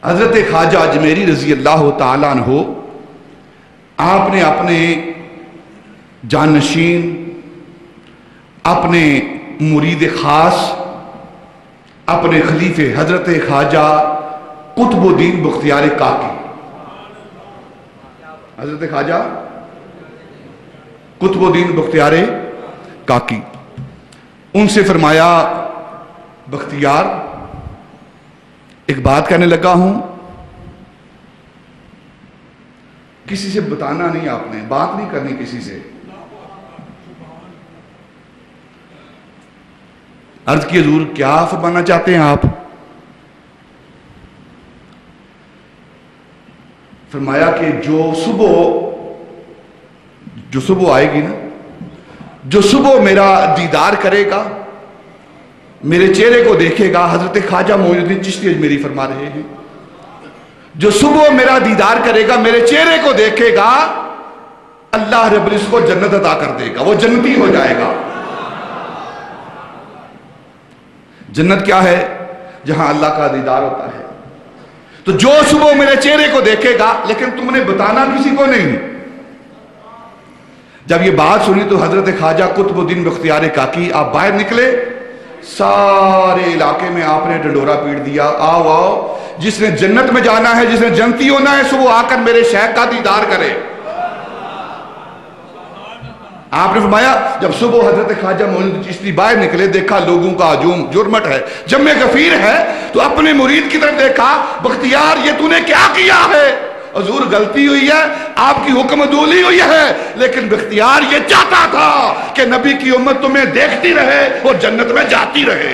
حضرت خواجہ اجمیری رضی اللہ تعالیٰ عنہ آپ نے اپنے جانشین، اپنے مرید خاص، اپنے خلیفے حضرت خواجہ قطب الدین بختیار کاکی، حضرت خواجہ قطب الدین بختیار کاکی، ان سے فرمایا بختیار ایک بات کہنے لگا ہوں، کسی سے بتانا نہیں، آپ نے بات نہیں کرنی کسی سے۔ عرض کی حضور کیا فرمانا چاہتے ہیں آپ؟ فرمایا کہ جو صبح آئے گی نا، جو صبح میرا دیدار کرے گا، میرے چہرے کو دیکھے گا، حضرت خواجہ معین الدین چشتی اجمیری فرما رہے ہیں، جو صبح میرا دیدار کرے گا، میرے چہرے کو دیکھے گا، اللہ رب العزت کو جنت عطا کر دے گا، وہ جنتی ہو جائے گا۔ جنت کیا ہے؟ جہاں اللہ کا دیدار ہوتا ہے۔ تو جو صبح میرے چہرے کو دیکھے گا، لیکن تم نے بتانا کسی کو نہیں۔ جب یہ بات سنی تو حضرت خواجہ قطب الدین بختیار کاکی آپ باہر نکلے، سارے علاقے میں آپ نے ڈنڈورا پیٹ دیا، آؤ آؤ، جس نے جنت میں جانا ہے، جس نے جنتی ہونا ہے، صبح آ کر میرے شیخ کا دیدار کرے۔ آپ نے فرمایا جب صبح حضرت خواجہ معین الدین چشتی باہر نکلے، دیکھا لوگوں کا ہجوم جرمٹ ہے، جمع غفیر ہے، تو اپنے مرید کی طرف دیکھا، بختیار یہ تو نے کیا کیا ہے؟ حضور غلطی ہوئی ہے، آپ کی حکم عدولی ہوئی ہے، لیکن بختیار یہ چاہتا تھا کہ نبی کی امت تمہیں دیکھتی رہے اور جنت میں جاتی رہے۔